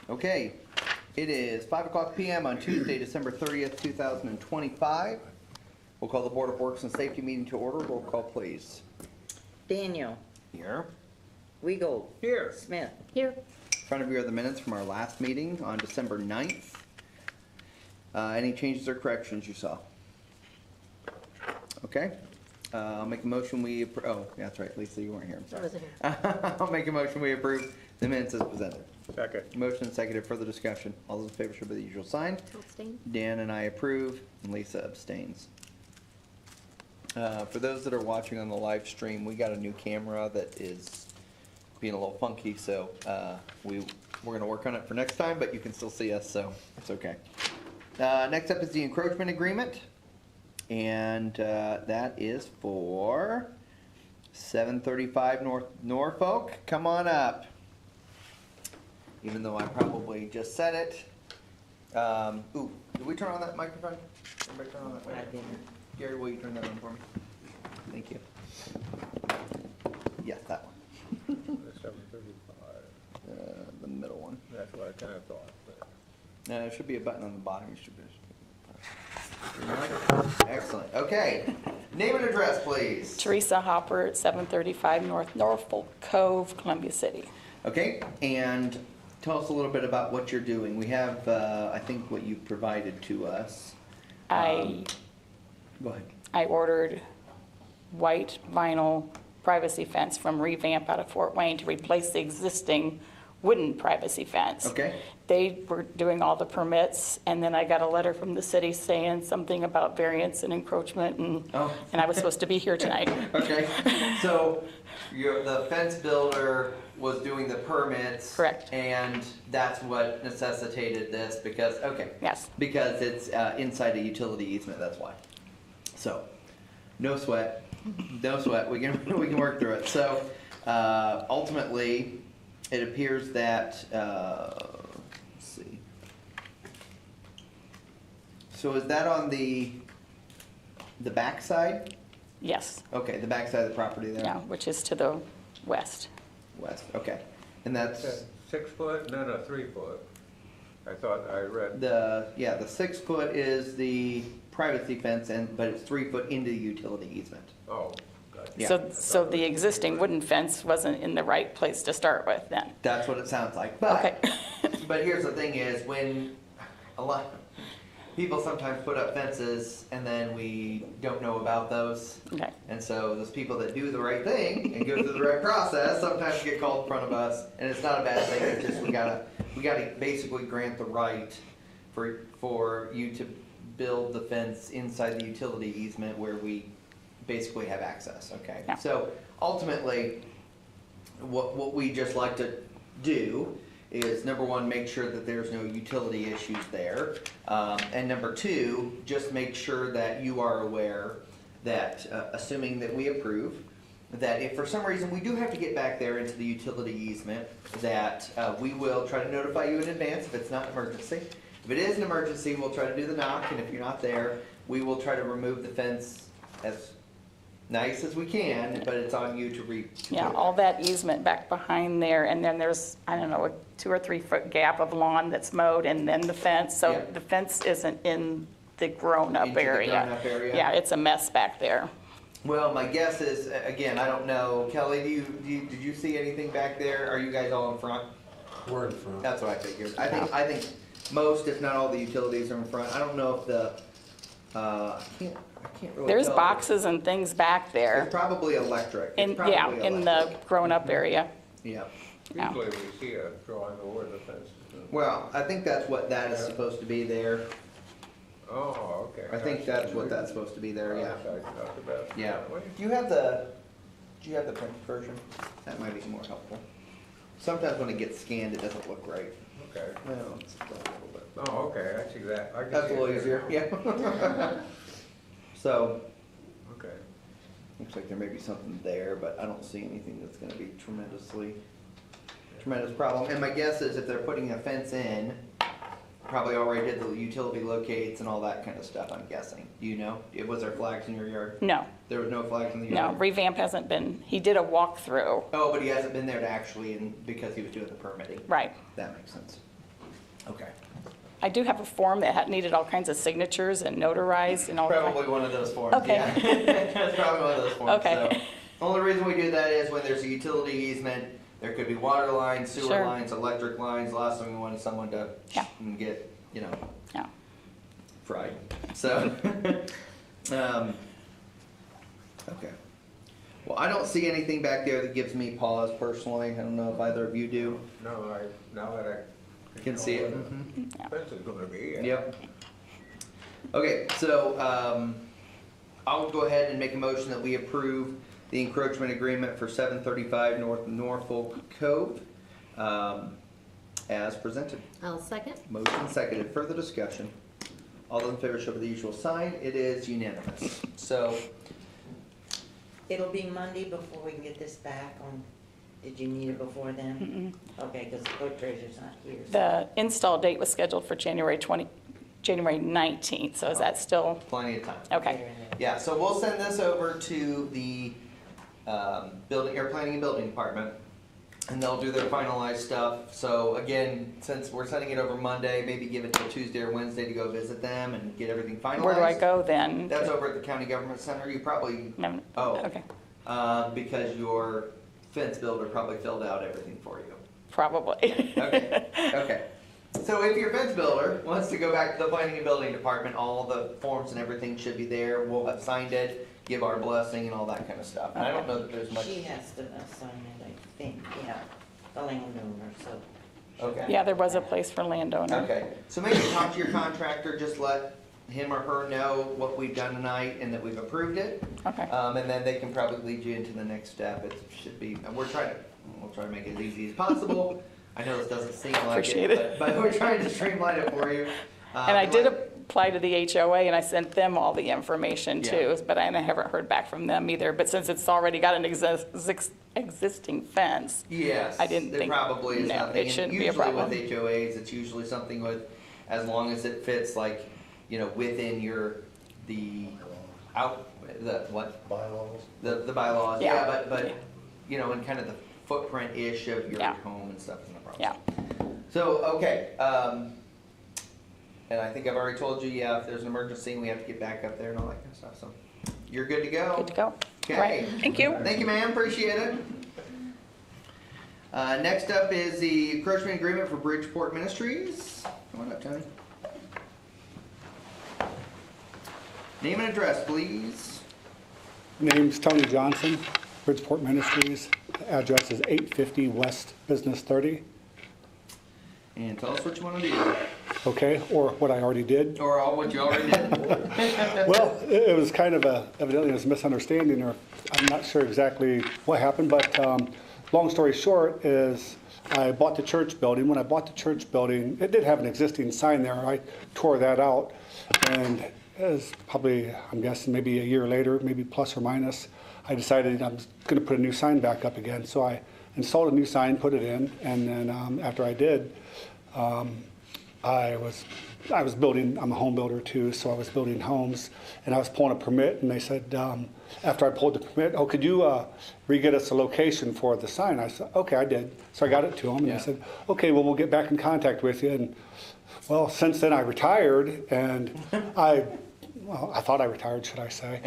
Okay, it is 5:00 p.m. on Tuesday, December 30th, 2025. We'll call the Board of Works and Safety meeting to order. Roll call, please. Daniel, Here. Weigel, Here. Smith. Here. In front of you are the minutes from our last meeting on December 9th. Any changes or corrections you saw? Okay. I'll make a motion oh, yeah, that's right, Lisa, you weren't here. I wasn't here. I'll make a motion we approve the minutes as presented. Second. Motion and seconded, further discussion. All those in favor should be the usual sign. I'll abstain. Dan and I approve, and Lisa abstains. For those that are watching on the live stream, we got a new camera that is being a little funky, so we're gonna work on it for next time, but you can still see us, so it's okay. Next up is the encroachment agreement, and that is for 735 Norfolk. Come on up. Even though I probably just said it. Ooh, did we turn on that microphone? Everybody turn on that I microphone? didn't. Gary, will you turn that on for me? Thank you. Yes, that one. 7:35. The middle one. That's what I kind of thought. but- There should be a button on the bottom. You should be. Excellent. Okay. Name and address, please. Teresa Hopper at 735 North Norfolk Cove, Columbia City. Okay, and tell us a little bit about what you're doing. We have, I think, what you provided to us. I Go ahead. ordered white vinyl privacy fence from Revamp out of Fort Wayne to replace the existing wooden privacy fence. Okay. They were doing all the permits, and then I got a letter from the city saying something about variance and encroachment, Oh. and I was supposed to be here tonight. Okay, so the fence builder was doing the permits. Correct. And that's what necessitated this because, okay. Yes. Because it's inside a utility easement, that's why. So, no sweat, no sweat, we can work through it. So, ultimately, it appears that, let's see. So is that on the back side? Yes, Okay, the back side of the property there? yeah, which is to the west. West, okay. And Said that's 6 foot, no, no, 3 foot. I thought I read. the 6 foot is the privacy fence but it's 3 foot into the utility easement. Oh, gotcha. Yeah. So the existing wooden fence wasn't in the right place to start with then? That's what it sounds like. Okay. But here's the thing is when a lot, people sometimes put up fences and then we don't know about those. Okay, And so those people that do the right thing and go through the right process sometimes get called in front of us, and it's not a bad thing. It's just we gotta basically grant the right for you to build the fence inside the utility easement where we basically have access. Okay. Yeah. So ultimately, what we just like to do is number one, make sure that there's no utility issues there. And number two, just make sure that you are aware that, assuming that we approve, that if for some reason we do have to get back there into the utility easement, that we will try to notify you in advance if it's not an emergency. If it is an emergency, we'll try to do the knock, and if you're not there, we will try to remove the fence as nice as we can, but it's on you to yeah, all that easement back behind there, and then there's, I don't know, a 2 or 3 foot gap of lawn that's mowed, and then the fence, so Yeah. the fence isn't in the grown-up Into the area. grown-up area? Yeah, it's a mess back there. Well, my guess is, again, I don't know. Kelly, did you see anything back there? Are you guys all in front? We're in front. That's what I figured. I think most, if not all, the utilities are in front. I don't know if the, I can't really There's tell. boxes and things back It's there, probably electric. It's in, yeah, probably in the electric. grown-up area. Yeah. Yeah. Usually we see a drawing of where the fence is. Well, I think that's what that is Yeah. supposed to be there. Oh, okay. I think that's what that's supposed to be there, yeah. Not the best. Yeah. Way. Do you have the print version? That might be more helpful. Sometimes when it gets scanned, it doesn't look right. Okay. Well, it's a little bit. Oh, okay, I see that. I can That's a see it little there. easier, yeah. So, Okay. looks like there may be something there, but I don't see anything that's gonna be tremendous problem. And my guess is if they're putting a fence in, probably already did the utility locates and all that kind of stuff, I'm guessing. Do you know? Was there flags in your yard? No, There was no flags in the no, yard? Revamp hasn't been, he did a walkthrough, Oh, but he hasn't been there to actually, because he was doing the permitting. right. That makes sense. Okay. I do have a form that had needed all kinds of signatures and notarized and all. Probably one of those forms, Okay. yeah. It's probably one of those forms, Okay. so. Only reason we do that is when there's a utility easement, there could be water lines, sewer Sure. lines, electric lines. Last thing we want is someone to Yeah. get, Yeah. fried. So, okay. Well, I don't see anything back there that gives me pause personally. I don't know if either of you do. No, now that I. Can see it. Fence is gonna be. Yep. Okay, so, I'll go ahead and make a motion that we approve the encroachment agreement for 735 North Norfolk Cove, as presented. I'll second. Motion seconded. Further discussion. All those in favor show by the usual sign. It is unanimous. So, It'll be Monday before we can get this back on, did you need it before then? Okay, because the clerk treasurer's not here. so- The install date was scheduled for January 19th, so is that still, plenty of time. okay, Yeah, so we'll send this over to the building, or planning and building department, and they'll do their finalized stuff. So again, since we're sending it over Monday, maybe give it till Tuesday or Wednesday to go visit them and get everything finalized. where do I go then? That's over at the county government center. You probably, No, oh. Okay, because your fence builder probably filled out everything for you. probably. Okay, okay. So if your fence builder wants to go back to the planning and building department, all the forms and everything should be there. We'll have signed it, give our blessing and all that kind of stuff. And I don't know that there's much. She has to assign it, I think, yeah, the landowner, so. Okay. Yeah, there was a place for landowner. Okay, so maybe talk to your contractor, just let him or her know what we've done tonight and that we've approved it. Okay, And then they can probably lead you into the next step. It should be, and we'll try to make it as easy as possible. I know this doesn't seem like Appreciate it, it. but we're trying to streamline it for you. and I did apply to the HOA and I sent them all the information too, Yeah. but I haven't heard back from them either. But since it's already got an existing fence, Yes. I didn't there think- probably is no, nothing. it And shouldn't be a problem. Usually with HOAs, it's usually something with, as long as it fits like, within what? Bylaws. The bylaws, Yeah. yeah, but, in kind of the footprint-ish of your Yeah. home and stuff is no problem. yeah, So, okay, and I think I've already told you, yeah, if there's an emergency, we have to get back up there and all that kind of stuff, so you're good to go. good to go. Okay. Right, thank you. Thank you, ma'am, appreciate it. Next up is the encroachment agreement for Bridgeport Ministries. Come on up, Tony. Name and address, please. Name's Tony Johnson, Bridgeport Ministries. Address is 850 West Business 30. And tell us what you want to do, Okay, or what I already did. or all what you already did. Well, it was kind of evidently it was a misunderstanding, or I'm not sure exactly what happened, but long story short is I bought the church building. When I bought the church building, it did have an existing sign there. I tore that out, and it was probably, I'm guessing, maybe a year later, maybe plus or minus, I decided I'm going to put a new sign back up again. So I installed a new sign, put it in, and then after I did, I was building, I'm a home builder too, so I was building homes, and I was pulling a permit, and they said, after I pulled the permit, oh, could you re-get us a location for the sign? I said, okay, I did. So I got it to them, and Yeah. they said, okay, well, we'll get back in contact with you. And well, since then I retired, and I thought I retired, should I say.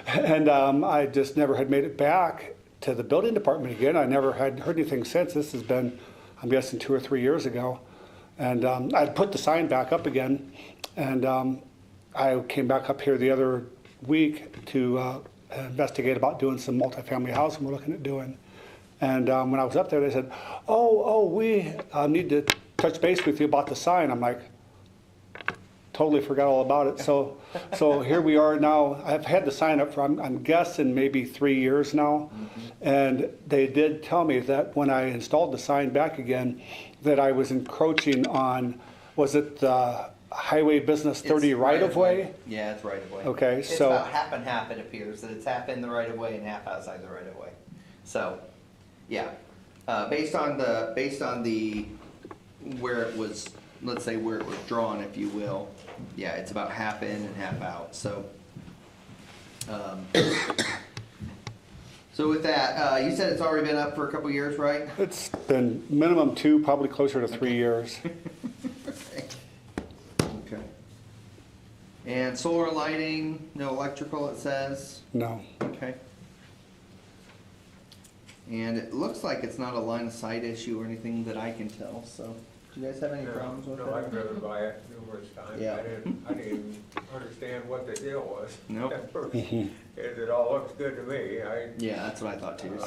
And I just never had made it back to the building department again. I never had heard anything since. This has been, I'm guessing, 2 or 3 years ago. And I'd put the sign back up again, and I came back up here the other week to investigate about doing some multifamily housing we're looking at doing. And when I was up there, they said, we need to touch base with you about the sign. I'm like, totally forgot all about it. So here we are now. I've had the sign up for, I'm guessing, maybe 3 years now. And they did tell me that when I installed the sign back again, that I was encroaching on, was it the Highway Business 30 It's right-of-way? Yeah, it's right-of-way. Okay, It's so- about half and half, it appears, that it's half in the right-of-way and half outside the right-of-way. So, yeah, based on the, where it was, let's say where it was drawn, if you will, yeah, it's about half in and half out, so. So with that, you said it's already been up for a couple years, right? It's been minimum 2, probably closer to 3 years. Okay. And solar lighting, no electrical, it says. No. Okay. And it looks like it's not a line of sight issue or anything that I can tell, so. Do you guys have any problems with No, I've that? driven by it numerous times. Yeah. I didn't even understand what the deal was. Nope. At first. It all looks good to me. Yeah, that's what I thought too.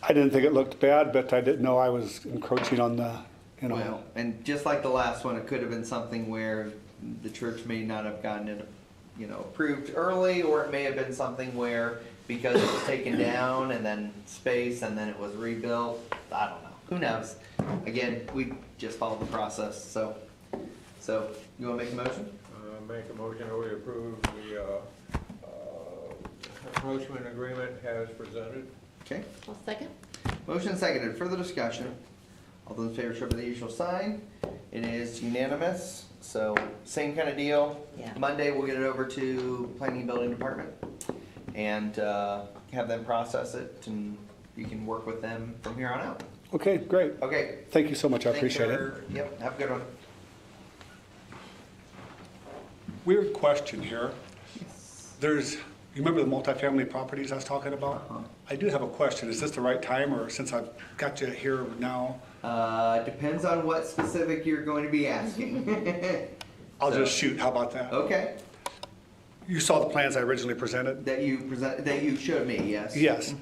I didn't think it looked bad, but I didn't know I was encroaching on the, you know. Well, and just like the last one, it could have been something where the church may not have gotten it, you know, approved early, or it may have been something where because it was taken down and then space and then it was rebuilt. I don't know. Who knows? Again, we just followed the process, so you wanna make a motion? Make a motion that we approve the encroachment agreement as presented. Okay. I'll second. Motion seconded. Further discussion. All those in favor show by the usual sign. It is unanimous, so same kind of deal. Yeah. Monday, we'll get it over to Planning and Building Department and have them process it, and you can work with them from here on out. Okay, great. Okay. Thank you so much. I Thanks appreciate it. for- Yep, have a good one. Weird question here. You remember the multifamily properties I was talking about? Uh-huh. I do have a question. Is this the right time, or since I've got you here now, Depends on what specific you're going to be asking. I'll So- just shoot. How about that? Okay, You saw the plans I originally presented? that you showed me, yes? Yes.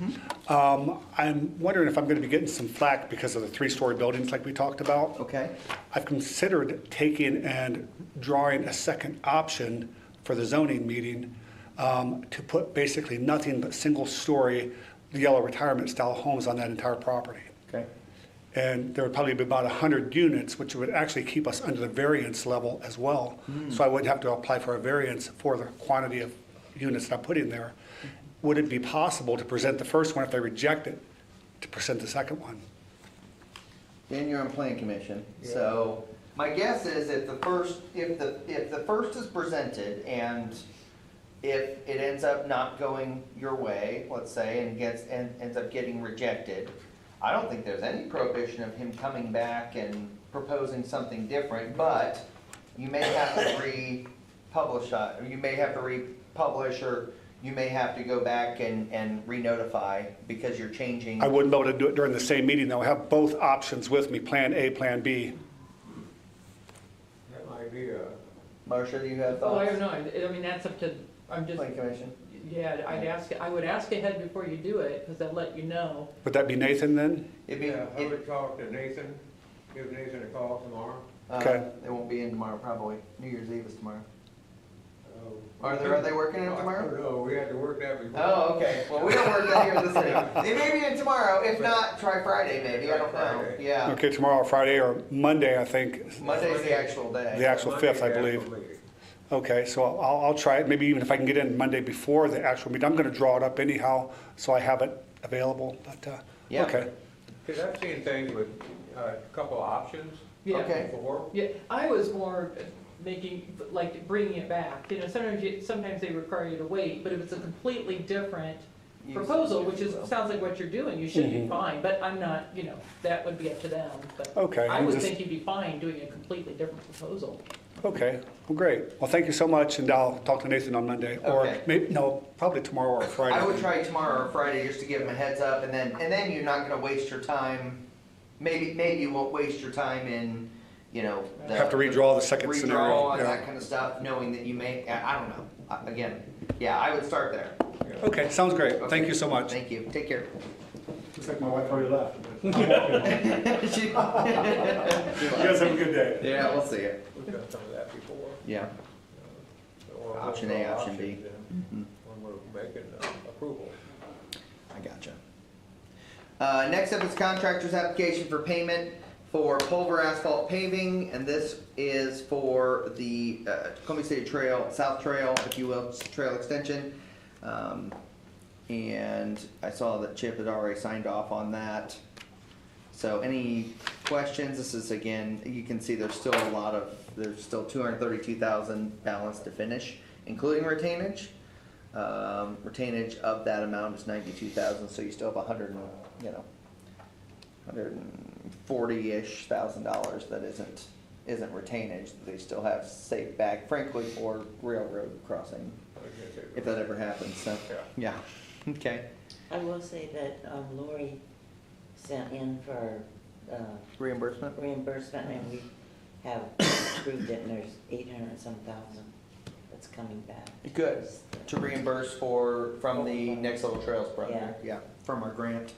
I'm wondering if I'm going to be getting some flack because of the 3-story buildings like we talked about. Okay, I've considered taking and drawing a second option for the zoning meeting to put basically nothing but single-story yellow retirement-style homes on that entire property. okay. And there would probably be about 100 units, which would actually keep us under the variance level as well. So I wouldn't have to apply for a variance for the quantity of units that I'm putting there. Would it be possible to present the first one if they reject it, to present the second one? Dan, you're on Plan Commission, so my guess is if the first is presented and if it ends up not going your way, let's say, and ends up getting rejected, I don't think there's any prohibition of him coming back and proposing something different, but you may have to republish, or you may have to republish, or you may have to go back and re-notify because you're changing. I wouldn't be able to do it during the same meeting, though. I have both options with me, Plan A, Plan B. That might be a, Marcia, do you have Oh, I thoughts? don't know, I mean, that's up to, I'm just, Plan Commission? yeah, I would ask ahead before you do it, because they'll let you know. Would that be Nathan then? It'd be, yeah, I would talk to Nathan, give Nathan a call tomorrow. Okay. It won't be in tomorrow, probably. New Year's Eve is tomorrow. Oh. Are they working in I tomorrow? don't know, we had to work that before. Oh, okay. Well, we don't work that here this week. They may be in tomorrow. If not, try Friday maybe. I don't know. Friday. Yeah. Okay, tomorrow or Friday or Monday, I think. Monday's the actual The day. actual Monday's 5th, I the believe. actual meeting. Okay, so I'll try it, maybe even if I can get in Monday before the actual meeting. I'm going to draw it up anyhow, so I have it available, but, Yeah. okay. Because I've seen things with a couple of options Yeah. Okay. before. Yeah, I was more making, like, bringing it back, you know, sometimes they require you to wait, but if it's a completely different proposal, which is, sounds like what you're doing, you should be Mhm. fine, but I'm not, you know, that would be up to them, but Okay, I I'm would just- think you'd be fine doing a completely different proposal. Okay, well, great. Well, thank you so much, and I'll talk to Nathan on Monday. Or Okay. maybe, no, probably tomorrow or Friday. I would try tomorrow or Friday just to give them a heads up, and then you're not gonna waste your time. Maybe you won't waste your time in, you know. Have to redraw the second scenario, Redraw and yeah. that kind of stuff, knowing that you may, I don't know. Again, yeah, I would start there. Okay, sounds great. Thank you so much. Thank you. Take care. Looks like my wife already left. You She- guys have a good day. Yeah, we'll see it. We've done some of that before. Yeah. Or Option those A, are option B. options, yeah, when we're making approval. I gotcha. Next up is contractor's application for payment for Pulver Asphalt Paving, and this is for the Columbia City Trail, South Trail, if you will, trail extension. And I saw that Chip had already signed off on that. So any questions? This is, again, you can see there's still there's still 232,000 balance to finish, including retainage. Retainage of that amount is 92,000, so you still have 140-ish thousand dollars that isn't retainage, that they still have saved back, frankly, for railroad crossing, if that ever happens, so, yeah, okay. I will say that Lori sent in for Reimbursement? reimbursement, and we have approved it, and there's 800 and some thousand that's coming back. Good, to reimburse from the Next Level Trails project, yeah, from our grant.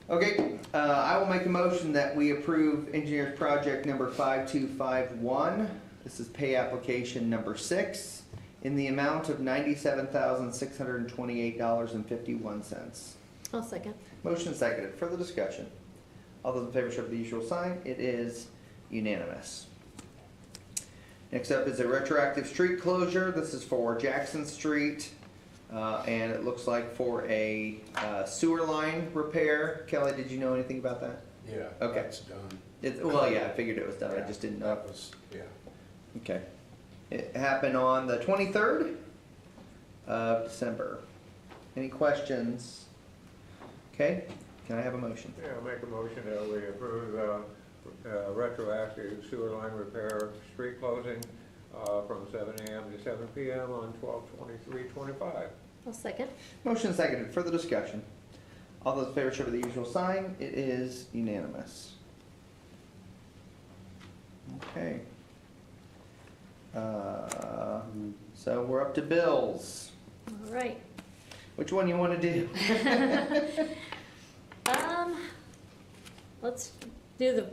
Okay, I will make a motion that we approve engineer's project number 5251. This is pay application number 6 in the amount of $97,628.51. I'll second. Motion seconded. Further discussion. All those in favor show the usual sign. It is unanimous. Next up is a retroactive street closure. This is for Jackson Street. And it looks like for a sewer line repair. Kelly, did you know anything about that? Yeah, Okay. that's done. Well, yeah, I figured it was done. I Yeah, just didn't know. That was, yeah. Okay. It happened on the 23rd of December. Any questions? Okay, can I have a motion? Yeah, I'll make a motion that we approve retroactive sewer line repair street closing from 7 a.m. to 7 p.m. on 12/23/25. I'll second. Motion seconded. Further discussion. All those in favor show by the usual sign. It is unanimous. Okay. So we're up to bills. All right. Which one you want to do? Let's do the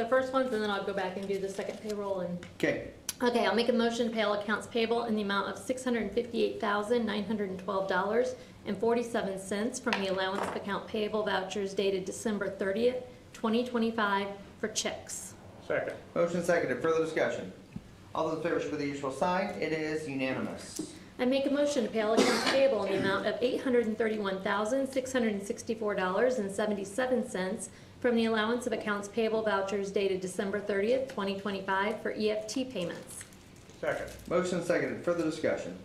first ones, and then I'll go back and do the second payroll. And Okay. okay, I'll make a motion to pay all accounts payable in the amount of $658,912.47 from the allowance of account payable vouchers dated December 30th, 2025 for checks. Second. Motion seconded. Further discussion. All those in favor show by the usual sign. It is unanimous. I make a motion to pay all accounts payable in the amount of $831,664.77 from the allowance of accounts payable vouchers dated December 30th, 2025 for EFT payments. Second. Motion seconded. Further discussion.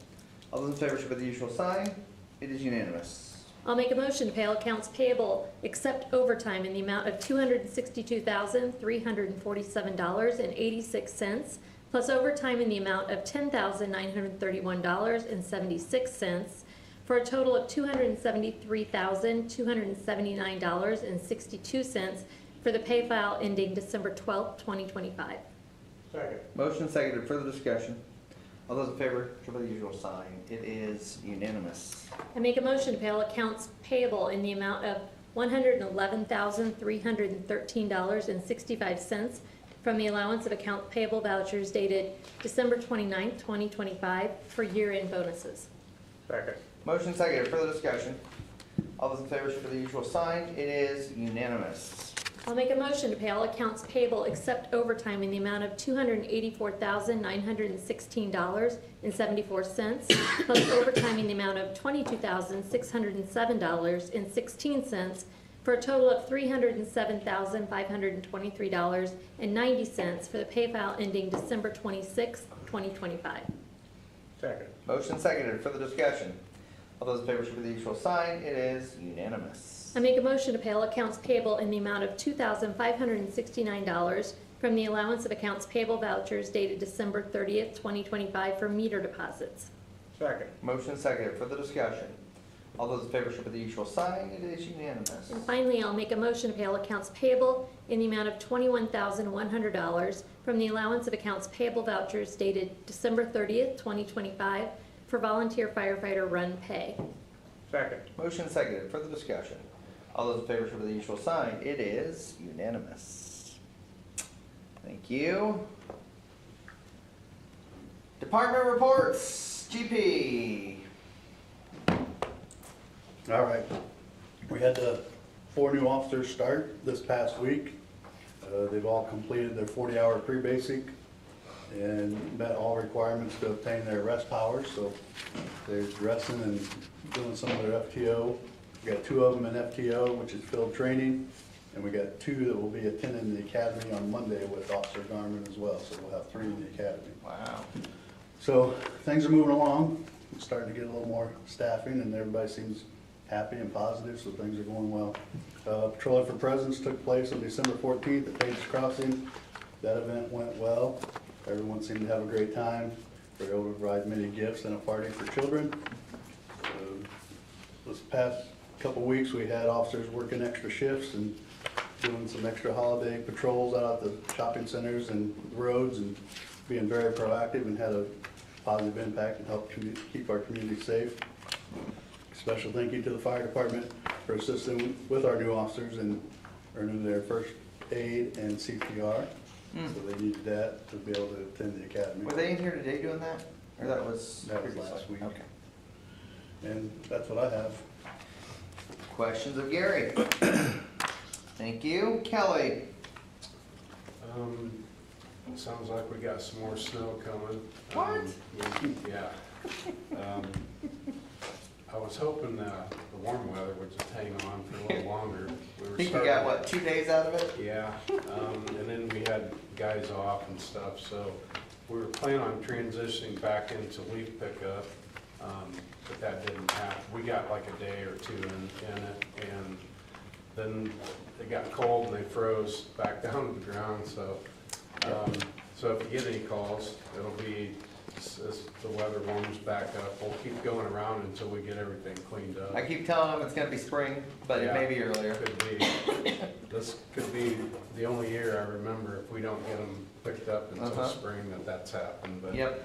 All those in favor show by the usual sign. It is unanimous. I'll make a motion to pay all accounts payable except overtime in the amount of $262,347.86 plus overtime in the amount of $10,931.76 for a total of $273,279.62 for the pay file ending December 12th, 2025. Second. Motion seconded. Further discussion. All those in favor show by the usual sign. It is unanimous. I make a motion to pay all accounts payable in the amount of $111,313.65 from the allowance of accounts payable vouchers dated December 29th, 2025 for year-end bonuses. Second. Motion seconded. Further discussion. All those in favor show by the usual sign. It is unanimous. I'll make a motion to pay all accounts payable except overtime in the amount of $284,916.74 plus overtime in the amount of $22,607.16 for a total of $307,523.90 for the pay file ending December 26th, 2025. Second. Motion seconded. Further discussion. All those in favor show by the usual sign. It is unanimous. I make a motion to pay all accounts payable in the amount of $2,569 from the allowance of accounts payable vouchers dated December 30th, 2025 for meter deposits. Second. Motion seconded. Further discussion. All those in favor show by the usual sign. It is unanimous. And finally, I'll make a motion to pay all accounts payable in the amount of $21,100 from the allowance of accounts payable vouchers dated December 30th, 2025 for volunteer firefighter run pay. Second. Motion seconded. Further discussion. All those in favor show by the usual sign. It is unanimous. Thank you. Department reports. GP. All right. We had 4 new officers start this past week. They've all completed their 40-hour pre-basic and met all requirements to obtain their rest powers. So they're dressing and doing some of their FTO. We got 2 of them in FTO, which is field training, and we got 2 that will be attending the academy on Monday with Officer Garmin as well. So we'll have 3 in the academy. Wow. So things are moving along. starting to get a little more staffing, and everybody seems happy and positive, so things are going well. Patrolling for Presents took place on December 14th at Page's Crossing. That event went well. Everyone seemed to have a great time. They were able to provide many gifts and a party for children. This past couple weeks, we had officers working extra shifts and doing some extra holiday patrols out at the shopping centers and roads, and being very proactive, and had a positive impact and helped keep our community safe. Special thank you to the fire department for assisting with our new officers and earning their first aid and CPR. So they needed that to be able to attend the academy. Were they in here today doing that? Or that was? That was previously? last week. Okay. And that's what I have. Questions of Gary? Thank you. Kelly? Sounds like we got some more snow coming. What? Yeah. I was hoping the warm weather would just hang on for a little longer. We were Think you starting- got, what, 2 days out of it? Yeah, and then we had guys off and stuff, so we were planning on transitioning back into leaf pickup, but that didn't happen. We got like a day or two in it, and then it got cold and they froze back down to the ground, so. So if you get any calls, it'll be, as the weather warms back up, we'll keep going around until we get everything cleaned up. I keep telling them it's gonna be spring, but it may be earlier. Could be. This could be the only year I remember if we don't get them picked up until spring that's happened, but. Yep.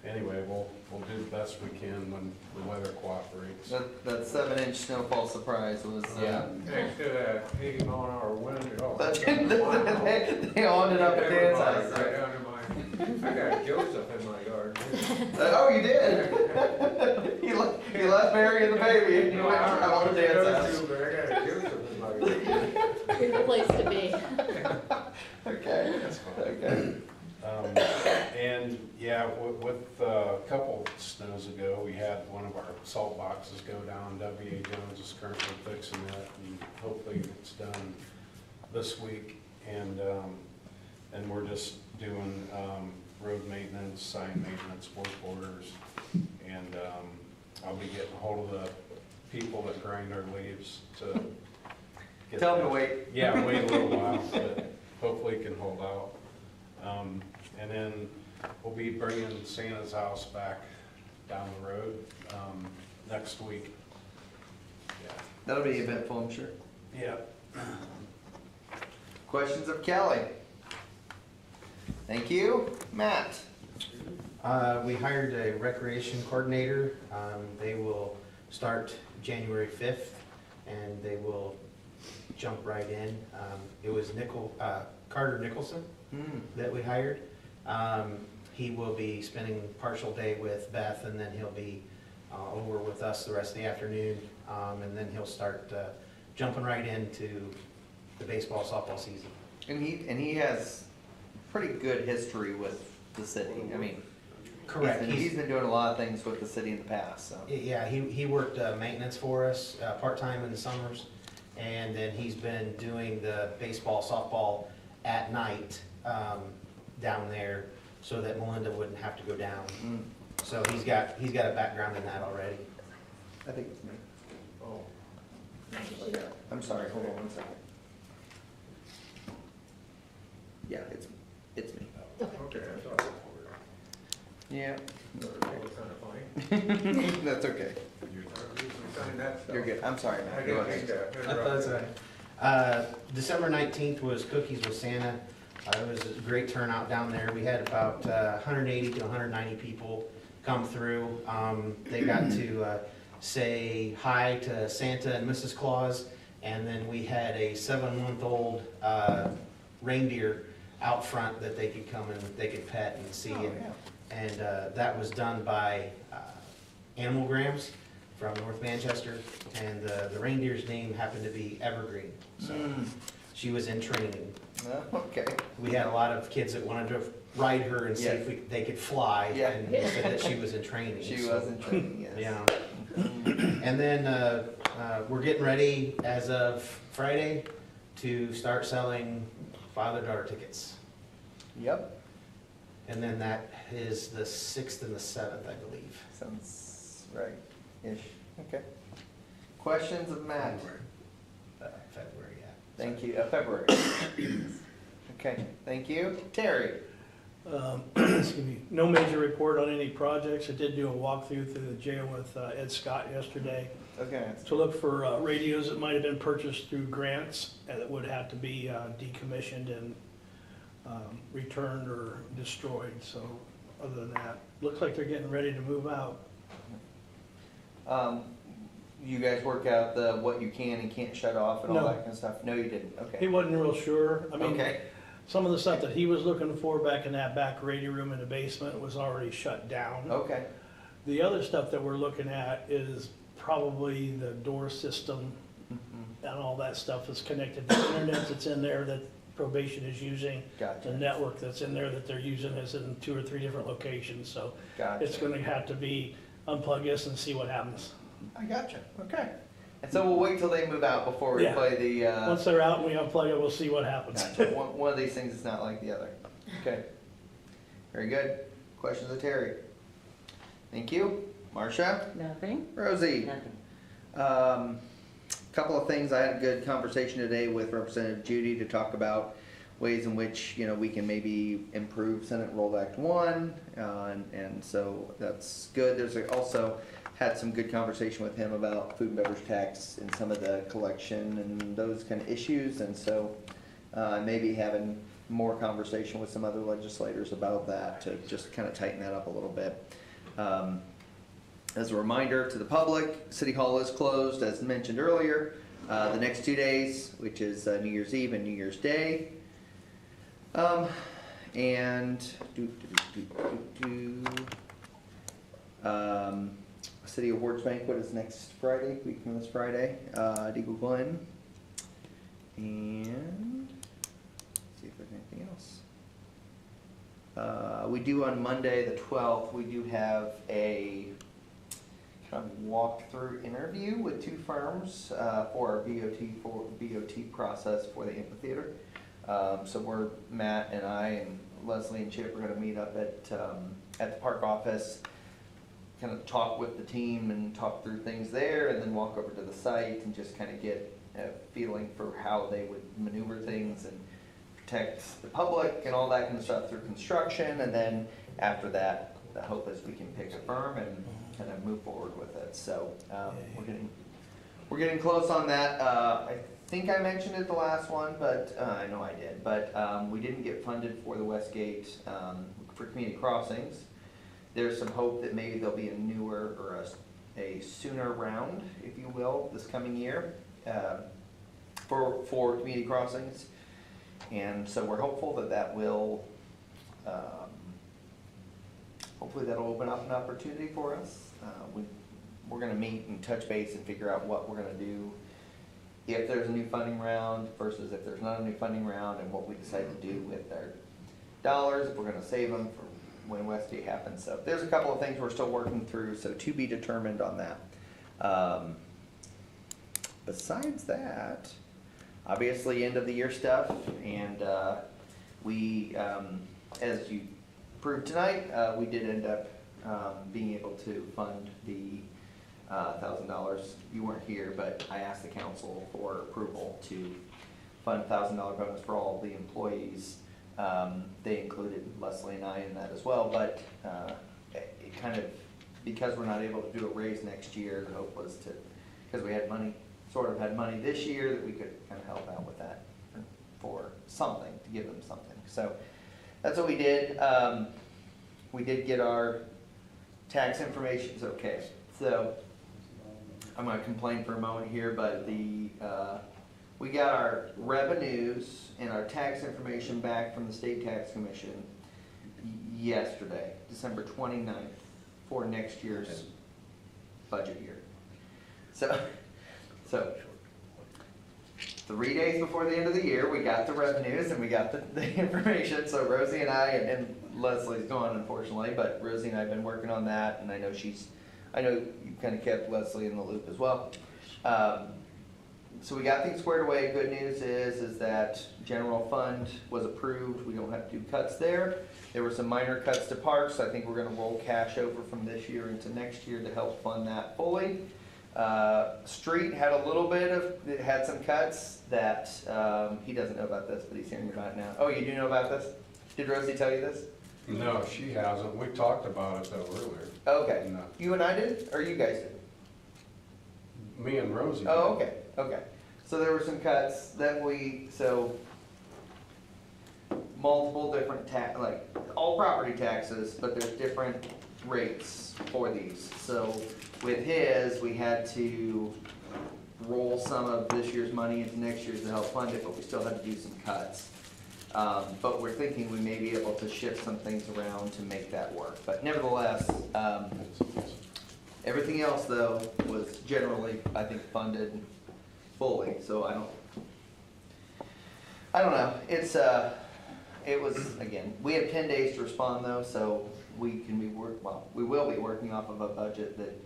Anyway, we'll do the best we can when the weather cooperates. That 7-inch snowfall surprise was, Yeah. Next to that 80-mile-an-hour wind, oh. they owned it up at Dan's house. Right down to mine. I got Joseph in my yard. Oh, you did? You left Mary and the baby, and you went to travel to Dan's house. But I got Joseph in my yard. You're the place to be. Okay, okay. And yeah, with a couple snows ago, we had one of our salt boxes go down. W.A. Jones is currently fixing it, and hopefully it's done this week. And we're just doing road maintenance, sign maintenance, work orders, and I'll be getting a hold of the people that grind our leaves to get Tell them to that. wait. Yeah, wait a little while, but hopefully it can hold out. And then we'll be bringing Santa's house back down the road next week. Yeah. That'll be eventful, I'm sure. Yeah. Questions of Kelly? Thank you. Matt? We hired a recreation coordinator. They will start January 5th, and they will jump right in. It was Carter Nicholson that we hired. He will be spending partial day with Beth, and then he'll be over with us the rest of the afternoon, and then he'll start jumping right into the baseball, softball season. And he has pretty good history with the city. I mean, Correct. He's been doing a lot of things with the city in the past, so. Yeah, he worked maintenance for us, part-time in the summers, and then he's been doing the baseball, softball at night down there so that Melinda wouldn't have to go down. So he's got a background in that already. I think it's me. Oh, I'm sorry, hold on 1 second. Yeah, it's me. okay, I thought it Yeah. was kind of funny. That's okay. Usually sign that stuff. You're good. I'm sorry, I Matt. Go didn't ahead. think that. December 19th was Cookies with Santa. It was a great turnout down there. We had about 180 to 190 people come through. They got to say hi to Santa and Mrs. Claus, and then we had a 7-month-old reindeer out front that they could come and they could pet and see. And that was done by Animalgrams from North Manchester, and the reindeer's name happened to be Evergreen. So she was in training. Okay. We had a lot of kids that wanted to ride her and see Yeah. if they could fly, Yeah. and they said that she was in training. She so, was in training, yes. Yeah. And then we're getting ready as of Friday to start selling father-daughter tickets. Yep. And then that is the 6th and the 7th, I believe. Sounds right-ish. Okay. Questions of Matt? February, yeah. Thank you, February. Okay, thank you. Terry? Excuse me, no major report on any projects. I did do a walkthrough through the jail with Ed Scott yesterday Okay. to look for radios that might have been purchased through grants and that would have to be decommissioned and returned or destroyed. So other than that, looks like they're getting ready to move out. You guys work out the, what you can and can't shut off and all No. that kind of stuff? No, you didn't, He okay. wasn't real sure. I mean, Okay, some of the stuff that he was looking for back in that back radio room in the basement was already shut down. okay, The other stuff that we're looking at is probably the door system mhm, and all that stuff is connected. The internet that's in there that probation is using, the gotcha, network that's in there that they're using is in 2 or 3 different locations. So it's gotcha. gonna have to be unplug this and see what happens. I gotcha, okay. And so we'll wait till they move out before we Yeah. play the, Once they're out and we unplug it, we'll see what happens. gotcha. One of these things is not like the other. Okay. Very good. Questions of Terry? Thank you. Marcia? Nothing? Rosie? Nothing. Couple of things. I had a good conversation today with Representative Judy to talk about ways in which, you know, we can maybe improve Senate Roll Act 1, and so that's good. Also had some good conversation with him about food and beverage tax and some of the collection and those kind of issues, and so maybe having more conversation with some other legislators about that to just kind of tighten that up a little bit. As a reminder to the public, City Hall is closed, as mentioned earlier, the next 2 days, which is New Year's Eve and New Year's Day. City Awards Banquet is next Friday, week from this Friday, at Eagle Glen. And, see if there's anything else. We do on Monday, the 12th, we do have a kind of walk-through interview with 2 firms for our BOT process for the amphitheater. So Matt and I and Leslie and Chip are gonna meet up at the park office, kind of talk with the team and talk through things there, and then walk over to the site and just kind of get a feeling for how they would maneuver things and protect the public and all that kind of stuff through construction. And then after that, the hope is we can pick a firm and kind of move forward with it. So we're getting close on that. I think I mentioned it the last one, but I know I did. But we didn't get funded for the Westgate for community crossings. There's some hope that maybe there'll be a newer or a sooner round, if you will, this coming year for community crossings. And so we're hopeful that that will, hopefully that'll open up an opportunity for us. We're gonna meet and touch base and figure out what we're gonna do if there's a new funding round versus if there's not a new funding round, and what we decide to do with our dollars, if we're gonna save them for when Westgate happens. So there's a couple of things we're still working through, so to be determined on that. Besides that, obviously end of the year stuff, and we, as you proved tonight, we did end up being able to fund the $1,000. You weren't here, but I asked the council for approval to fund $1,000 bonus for all the employees. They included Leslie and I in that as well, but it kind of, because we're not able to do a raise next year, the hope was to, because we had money, sort of had money this year, that we could kind of help out with that for something, to give them something. So that's what we did. We did get our tax information, okay. So I'm gonna complain for a moment here, but we got our revenues and our tax information back from the State Tax Commission yesterday, December 29th, for next year's budget year. So 3 days before the end of the year, we got the revenues and we got the information. So Rosie and I, and Leslie's gone unfortunately, but Rosie and I have been working on that, and I know you kind of kept Leslie in the loop as well. So we got things squared away. Good news is that general fund was approved. We don't have to do cuts there. There were some minor cuts to parks. I think we're gonna roll cash over from this year into next year to help fund that fully. Street had a little bit of, it had some cuts that, he doesn't know about this, but he's hearing about it now. Oh, you do know about this? Did Rosie tell you this? No, she hasn't. We talked about it though earlier. Okay. No. You and I did, or you guys did? Me and Rosie. Oh, okay, okay. So there were some cuts that so multiple different like all property taxes, but there's different rates for these. So with his, we had to roll some of this year's money into next year's to help fund it, but we still had to do some cuts. But we're thinking we may be able to shift some things around to make that work. But nevertheless, everything else though was generally, I think, funded fully, so I don't know. It was, again, we have 10 days to respond though, so we will be working off of a budget that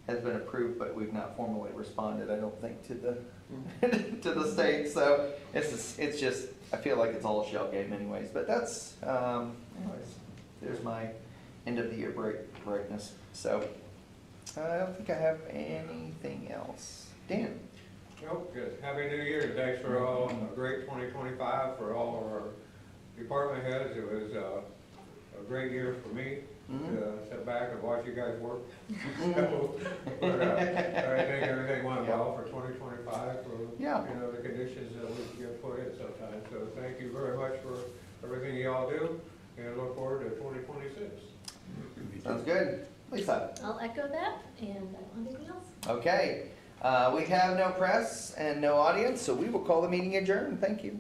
has been approved, but we've not formally responded, I don't think, to the, to the state, so it's just, I feel like it's all a shell game anyways, but that's, anyways, there's my end of the year brightness, so I don't think I have anything else. Dan? Nope, good. Happy New Year. Thanks for all, a great 2025 for all of our department heads. It was a great year for me to sit back and watch you guys work. But I think everything went well for 2025 for, Yeah. you know, the conditions that we get put in sometimes. So thank you very much for everything you all do, and look forward to 2026. Sounds good. Lisa? I'll echo that, and I don't have anything else. Okay. We have no press and no audience, so we will call the meeting adjourned. Thank you.